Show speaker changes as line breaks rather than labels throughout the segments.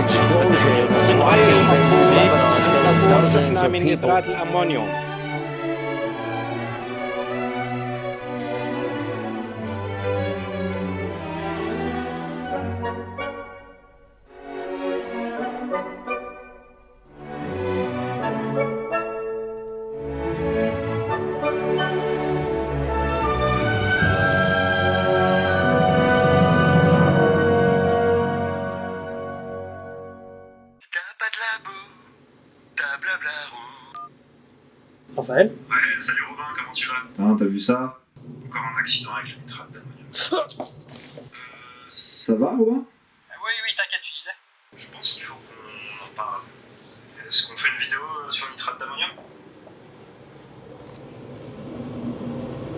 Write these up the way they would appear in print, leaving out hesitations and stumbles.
explosion
In
rocking
Lebanon,
dozens of
من
people.
نترات الأمونيوم.
T'as pas de la boue, t'as blabla roux.
Raphaël?
Ouais, salut Robin, comment tu vas? T'as vu ça? Encore un accident avec le nitrate d'ammonium. Ça va Robin?
Oui, t'inquiète, tu disais.
Je pense qu'il faut qu'on en parle. Est-ce qu'on fait une vidéo sur le nitrate d'ammonium?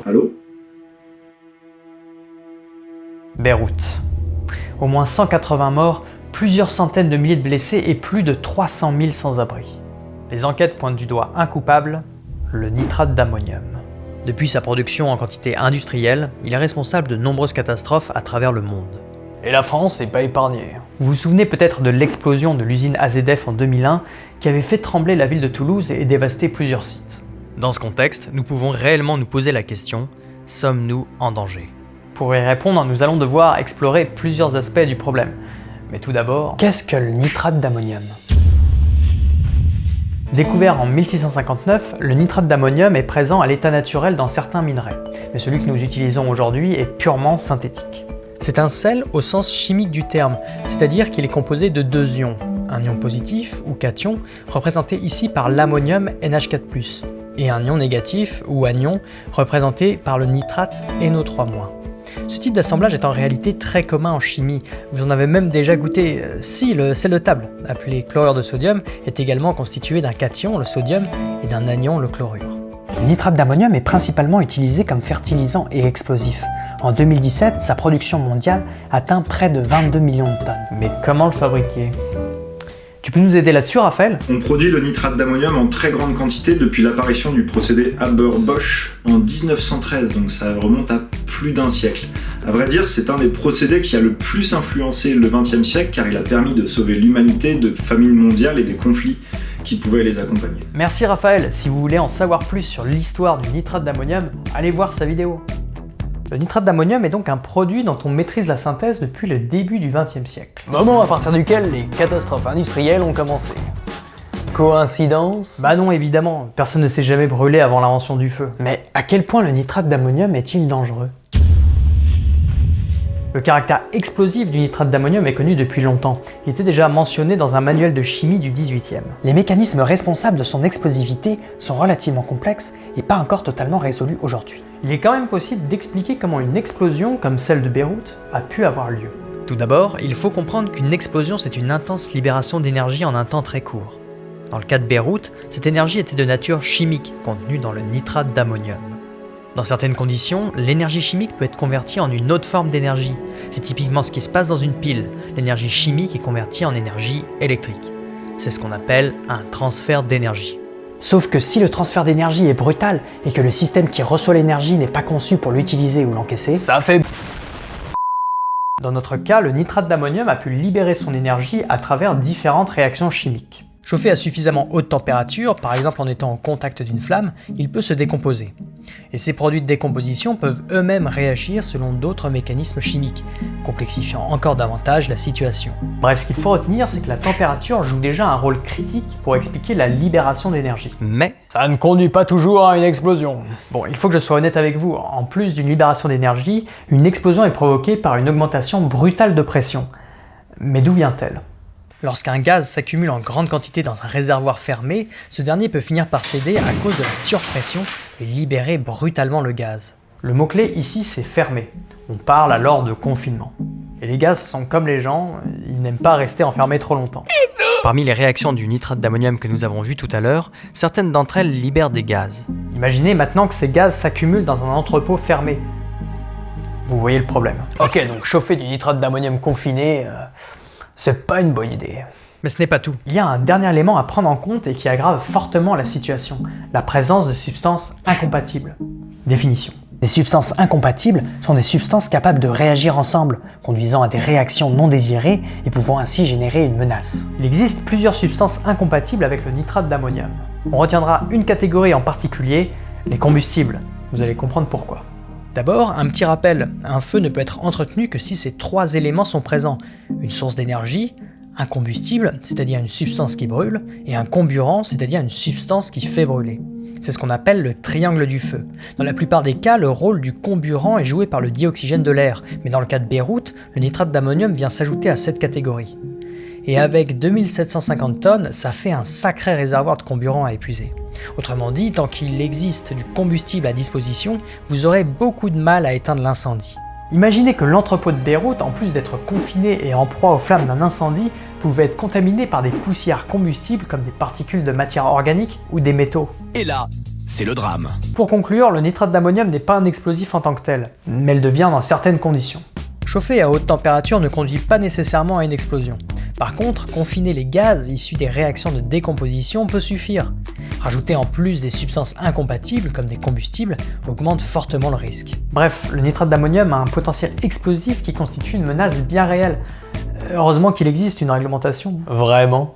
Allô?
Beyrouth. Au moins 180 morts, plusieurs centaines de milliers de blessés et plus de 300 000 sans-abri. Les enquêtes pointent du doigt un coupable, le nitrate d'ammonium. Depuis sa production en quantité industrielle, il est responsable de nombreuses catastrophes à travers le monde. Et la France n'est pas épargnée. Vous vous souvenez peut-être de l'explosion de l'usine AZF en 2001 qui avait fait trembler la ville de Toulouse et dévasté plusieurs sites. Dans ce contexte, nous pouvons réellement nous poser la question, sommes-nous en danger? Pour y répondre, nous allons devoir explorer plusieurs aspects du problème. Mais tout d'abord, qu'est-ce que le nitrate d'ammonium? Découvert en 1659, le nitrate d'ammonium est présent à l'état naturel dans certains minerais, mais celui que nous utilisons aujourd'hui est purement synthétique. C'est un sel au sens chimique du terme, c'est-à-dire qu'il est composé de deux ions, un ion positif ou cation, représenté ici par l'ammonium NH4+, et un ion négatif ou anion, représenté par le nitrate NO3-. Ce type d'assemblage est en réalité très commun en chimie, vous en avez même déjà goûté. Si, le sel de table, appelé chlorure de sodium, est également constitué d'un cation, le sodium, et d'un anion, le chlorure. Le nitrate d'ammonium est principalement utilisé comme fertilisant et explosif. En 2017, sa production mondiale atteint près de 22 millions de tonnes. Mais comment le fabriquer? Tu peux nous aider là-dessus, Raphaël?
On produit le nitrate d'ammonium en très grande quantité depuis l'apparition du procédé Haber-Bosch en 1913, donc ça remonte à plus d'un siècle. À vrai dire, c'est un des procédés qui a le plus influencé le XXe siècle car il a permis de sauver l'humanité de famines mondiales et des conflits qui pouvaient les accompagner.
Merci Raphaël, si vous voulez en savoir plus sur l'histoire du nitrate d'ammonium, allez voir sa vidéo. Le nitrate d'ammonium est donc un produit dont on maîtrise la synthèse depuis le début du XXe siècle. Moment à partir duquel les catastrophes industrielles ont commencé. Coïncidence? Bah non, évidemment, personne ne s'est jamais brûlé avant l'invention du feu. Mais à quel point le nitrate d'ammonium est-il dangereux? Le caractère explosif du nitrate d'ammonium est connu depuis longtemps. Il était déjà mentionné dans un manuel de chimie du XVIIIe. Les mécanismes responsables de son explosivité sont relativement complexes et pas encore totalement résolus aujourd'hui. Il est quand même possible d'expliquer comment une explosion comme celle de Beyrouth a pu avoir lieu. Tout d'abord, il faut comprendre qu'une explosion c'est une intense libération d'énergie en un temps très court. Dans le cas de Beyrouth, cette énergie était de nature chimique, contenue dans le nitrate d'ammonium. Dans certaines conditions, l'énergie chimique peut être convertie en une autre forme d'énergie. C'est typiquement ce qui se passe dans une pile. L'énergie chimique est convertie en énergie électrique. C'est ce qu'on appelle un transfert d'énergie. Sauf que si le transfert d'énergie est brutal et que le système qui reçoit l'énergie n'est pas conçu pour l'utiliser ou l'encaisser, ça fait... Dans notre cas, le nitrate d'ammonium a pu libérer son énergie à travers différentes réactions chimiques. Chauffé à suffisamment haute température, par exemple en étant en contact d'une flamme, il peut se décomposer. Et ces produits de décomposition peuvent eux-mêmes réagir selon d'autres mécanismes chimiques, complexifiant encore davantage la situation. Bref, ce qu'il faut retenir, c'est que la température joue déjà un rôle critique pour expliquer la libération d'énergie. Mais ça ne conduit pas toujours à une explosion. Bon, il faut que je sois honnête avec vous, en plus d'une libération d'énergie, une explosion est provoquée par une augmentation brutale de pression. Mais d'où vient-elle ? Lorsqu'un gaz s'accumule en grande quantité dans un réservoir fermé, ce dernier peut finir par céder à cause de la surpression et libérer brutalement le gaz. Le mot-clé ici c'est fermé. On parle alors de confinement. Et les gaz sont comme les gens, ils n'aiment pas rester enfermés trop longtemps. Parmi les réactions du nitrate d'ammonium que nous avons vues tout à l'heure, certaines d'entre elles libèrent des gaz. Imaginez maintenant que ces gaz s'accumulent dans un entrepôt fermé. Vous voyez le problème. Ok, donc chauffer du nitrate d'ammonium confiné... c'est pas une bonne idée. Mais ce n'est pas tout. Il y a un dernier élément à prendre en compte et qui aggrave fortement la situation, la présence de substances incompatibles. Définition. Des substances incompatibles sont des substances capables de réagir ensemble, conduisant à des réactions non désirées et pouvant ainsi générer une menace. Il existe plusieurs substances incompatibles avec le nitrate d'ammonium. On retiendra une catégorie en particulier, les combustibles. Vous allez comprendre pourquoi. D'abord, un petit rappel, un feu ne peut être entretenu que si ces trois éléments sont présents. Une source d'énergie, un combustible, c'est-à-dire une substance qui brûle, et un comburant, c'est-à-dire une substance qui fait brûler. C'est ce qu'on appelle le triangle du feu. Dans la plupart des cas, le rôle du comburant est joué par le dioxygène de l'air, mais dans le cas de Beyrouth, le nitrate d'ammonium vient s'ajouter à cette catégorie. Et avec 2750 tonnes, ça fait un sacré réservoir de comburant à épuiser. Autrement dit, tant qu'il existe du combustible à disposition, vous aurez beaucoup de mal à éteindre l'incendie. Imaginez que l'entrepôt de Beyrouth, en plus d'être confiné et en proie aux flammes d'un incendie, pouvait être contaminé par des poussières combustibles comme des particules de matière organique ou des métaux.
Et là, c'est le drame.
Pour conclure, le nitrate d'ammonium n'est pas un explosif en tant que tel, mais le devient dans certaines conditions. Chauffer à haute température ne conduit pas nécessairement à une explosion. Par contre, confiner les gaz issus des réactions de décomposition peut suffire. Rajouter en plus des substances incompatibles comme des combustibles augmente fortement le risque. Bref, le nitrate d'ammonium a un potentiel explosif qui constitue une menace bien réelle. Heureusement qu'il existe une réglementation. Vraiment.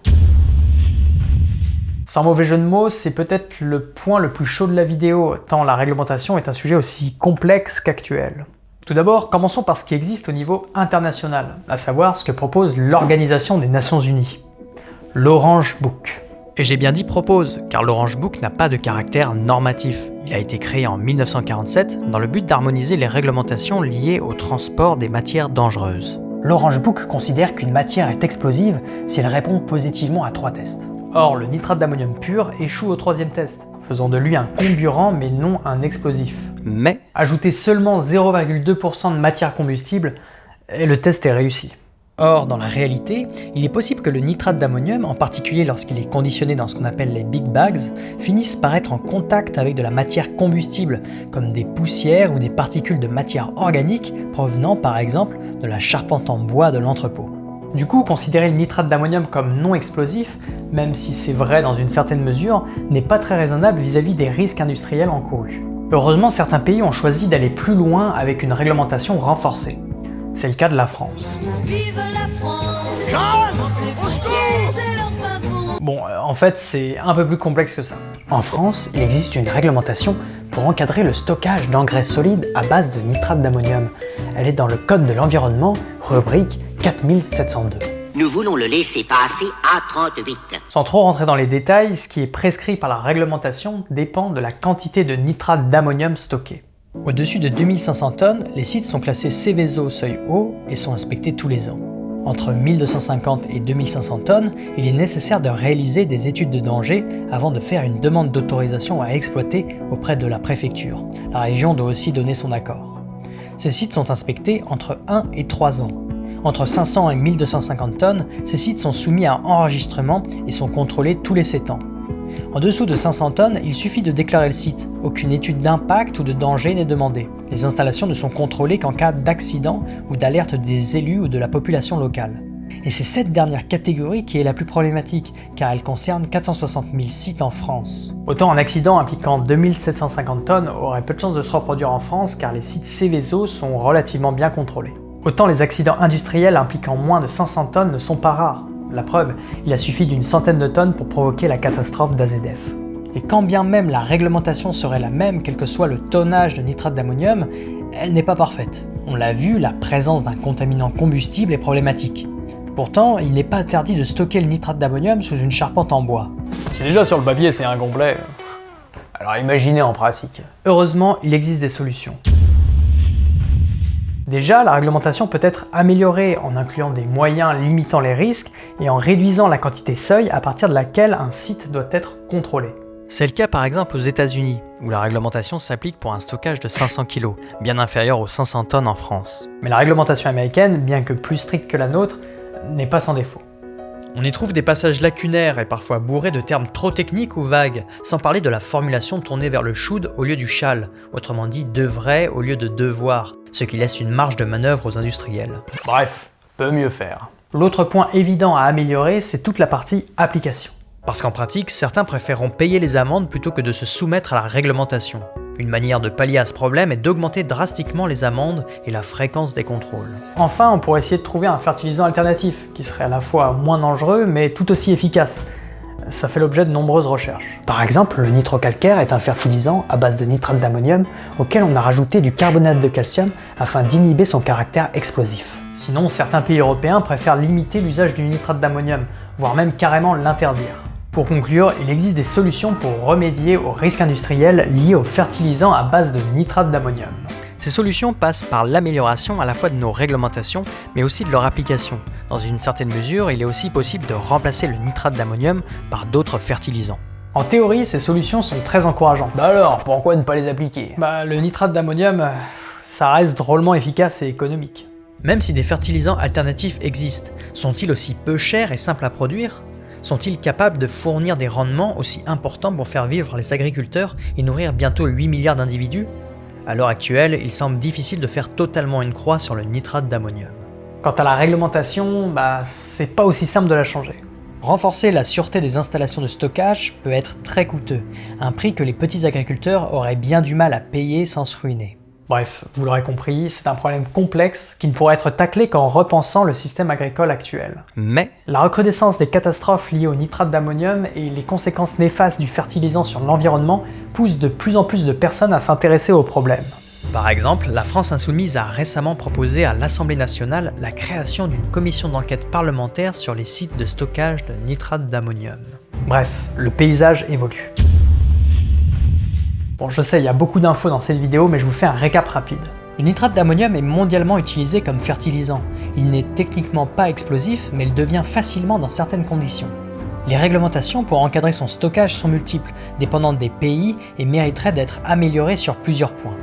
Sans mauvais jeu de mots, c'est peut-être le point le plus chaud de la vidéo, tant la réglementation est un sujet aussi complexe qu'actuel. Tout d'abord, commençons par ce qui existe au niveau international, à savoir ce que propose l'Organisation des Nations Unies, l'Orange Book. Et j'ai bien dit propose, car l'Orange Book n'a pas de caractère normatif. Il a été créé en 1947 dans le but d'harmoniser les réglementations liées au transport des matières dangereuses. L'Orange Book considère qu'une matière est explosive si elle répond positivement à 3 tests. Or, le nitrate d'ammonium pur échoue au 3e test, faisant de lui un comburant mais non un explosif. Mais, ajouter seulement 0,2% de matière combustible, et le test est réussi. Or, dans la réalité, il est possible que le nitrate d'ammonium, en particulier lorsqu'il est conditionné dans ce qu'on appelle les big bags, finisse par être en contact avec de la matière combustible, comme des poussières ou des particules de matière organique provenant par exemple de la charpente en bois de l'entrepôt. Du coup, considérer le nitrate d'ammonium comme non explosif, même si c'est vrai dans une certaine mesure, n'est pas très raisonnable vis-à-vis des risques industriels encourus. Heureusement, certains pays ont choisi d'aller plus loin avec une réglementation renforcée. C'est le cas de la France.
Vive la France!
Bon, en fait, c'est un peu plus complexe que ça. En France, il existe une réglementation pour encadrer le stockage d'engrais solides à base de nitrate d'ammonium. Elle est dans le Code de l'environnement, rubrique 4702.
Nous voulons le laisser passer à 38.
Sans trop rentrer dans les détails, ce qui est prescrit par la réglementation dépend de la quantité de nitrate d'ammonium stocké. Au-dessus de 2500 tonnes, les sites sont classés Seveso seuil haut et sont inspectés tous les ans. Entre 1250 et 2500 tonnes, il est nécessaire de réaliser des études de danger avant de faire une demande d'autorisation à exploiter auprès de la préfecture. La région doit aussi donner son accord. Ces sites sont inspectés entre 1 et 3 ans. Entre 500 et 1250 tonnes, ces sites sont soumis à enregistrement et sont contrôlés tous les 7 ans. En dessous de 500 tonnes, il suffit de déclarer le site. Aucune étude d'impact ou de danger n'est demandée. Les installations ne sont contrôlées qu'en cas d'accident ou d'alerte des élus ou de la population locale. Et c'est cette dernière catégorie qui est la plus problématique, car elle concerne 460 000 sites en France. Autant un accident impliquant 2750 tonnes aurait peu de chances de se reproduire en France, car les sites Seveso sont relativement bien contrôlés. Autant les accidents industriels impliquant moins de 500 tonnes ne sont pas rares. La preuve, il a suffi d'une centaine de tonnes pour provoquer la catastrophe d'AZF. Et quand bien même la réglementation serait la même, quel que soit le tonnage de nitrate d'ammonium, elle n'est pas parfaite. On l'a vu, la présence d'un contaminant combustible est problématique. Pourtant, il n'est pas interdit de stocker le nitrate d'ammonium sous une charpente en bois.
Si déjà sur le papier c'est incomplet, alors imaginez en pratique.
Heureusement, il existe des solutions. Déjà, la réglementation peut être améliorée en incluant des moyens limitant les risques et en réduisant la quantité seuil à partir de laquelle un site doit être contrôlé. C'est le cas par exemple aux États-Unis, où la réglementation s'applique pour un stockage de 500 kg, bien inférieur aux 500 tonnes en France. Mais la réglementation américaine, bien que plus stricte que la nôtre, n'est pas sans défaut. On y trouve des passages lacunaires et parfois bourrés de termes trop techniques ou vagues, sans parler de la formulation tournée vers le should au lieu du shall, autrement dit devrait au lieu de devoir, ce qui laisse une marge de manœuvre aux industriels.
Bref, peut mieux faire.
L'autre point évident à améliorer, c'est toute la partie application. Parce qu'en pratique, certains préféreront payer les amendes plutôt que de se soumettre à la réglementation. Une manière de pallier à ce problème est d'augmenter drastiquement les amendes et la fréquence des contrôles. Enfin, on pourrait essayer de trouver un fertilisant alternatif, qui serait à la fois moins dangereux mais tout aussi efficace. Ça fait l'objet de nombreuses recherches. Par exemple, le nitrocalcaire est un fertilisant à base de nitrate d'ammonium auquel on a rajouté du carbonate de calcium afin d'inhiber son caractère explosif. Sinon, certains pays européens préfèrent limiter l'usage du nitrate d'ammonium, voire même carrément l'interdire. Pour conclure, il existe des solutions pour remédier aux risques industriels liés aux fertilisants à base de nitrate d'ammonium. Ces solutions passent par l'amélioration à la fois de nos réglementations, mais aussi de leur application. Dans une certaine mesure, il est aussi possible de remplacer le nitrate d'ammonium par d'autres fertilisants. En théorie, ces solutions sont très encourageantes.
Bah alors, pourquoi ne pas les appliquer?
Le nitrate d'ammonium, ça reste drôlement efficace et économique. Même si des fertilisants alternatifs existent, sont-ils aussi peu chers et simples à produire ? Sont-ils capables de fournir des rendements aussi importants pour faire vivre les agriculteurs et nourrir bientôt 8 milliards d'individus ? À l'heure actuelle, il semble difficile de faire totalement une croix sur le nitrate d'ammonium. Quant à la réglementation, c'est pas aussi simple de la changer. Renforcer la sûreté des installations de stockage peut être très coûteux, un prix que les petits agriculteurs auraient bien du mal à payer sans se ruiner. Bref, vous l'aurez compris, c'est un problème complexe qui ne pourra être taclé qu'en repensant le système agricole actuel. Mais la recrudescence des catastrophes liées au nitrate d'ammonium et les conséquences néfastes du fertilisant sur l'environnement poussent de plus en plus de personnes à s'intéresser au problème. Par exemple, la France Insoumise a récemment proposé à l'Assemblée nationale la création d'une commission d'enquête parlementaire sur les sites de stockage de nitrate d'ammonium. Bref, le paysage évolue. Bon, je sais, il y a beaucoup d'infos dans cette vidéo, mais je vous fais un récap rapide. Le nitrate d'ammonium est mondialement utilisé comme fertilisant. Il n'est techniquement pas explosif, mais il devient facilement dans certaines conditions. Les réglementations pour encadrer son stockage sont multiples, dépendantes des pays et mériteraient d'être améliorées sur plusieurs points.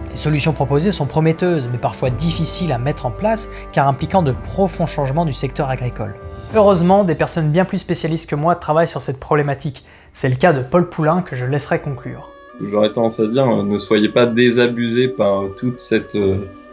Les solutions proposées sont prometteuses, mais parfois difficiles à mettre en place car impliquant de profonds changements du secteur agricole. Heureusement, des personnes bien plus spécialistes que moi travaillent sur cette problématique. C'est le cas de Paul Poulain que je laisserai conclure.
J'aurais tendance à dire, ne soyez pas désabusés par toute cette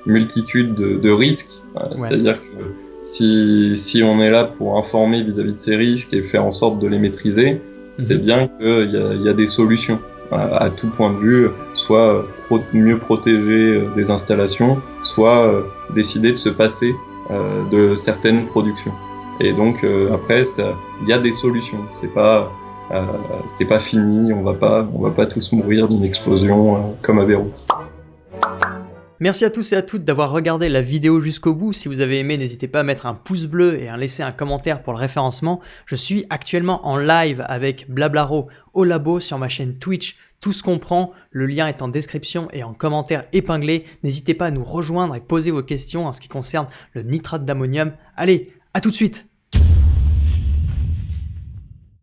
multitude de risques. C'est-à-dire que si on est là pour informer vis-à-vis de ces risques et faire en sorte de les maîtriser, c'est bien qu'il y a des solutions à tout point de vue, soit mieux protéger des installations, soit décider de se passer de certaines productions. Et donc après, il y a des solutions. C'est pas fini, on va pas tous mourir d'une explosion comme à Beyrouth.
Merci à tous et à toutes d'avoir regardé la vidéo jusqu'au bout. Si vous avez aimé, n'hésitez pas à mettre un pouce bleu et à laisser un commentaire pour le référencement. Je suis actuellement en live avec Blablaro au labo sur ma chaîne Twitch. Tout se comprend, le lien est en description et en commentaire épinglé. N'hésitez pas à nous rejoindre et poser vos questions en ce qui concerne le nitrate d'ammonium. Allez, à tout de suite!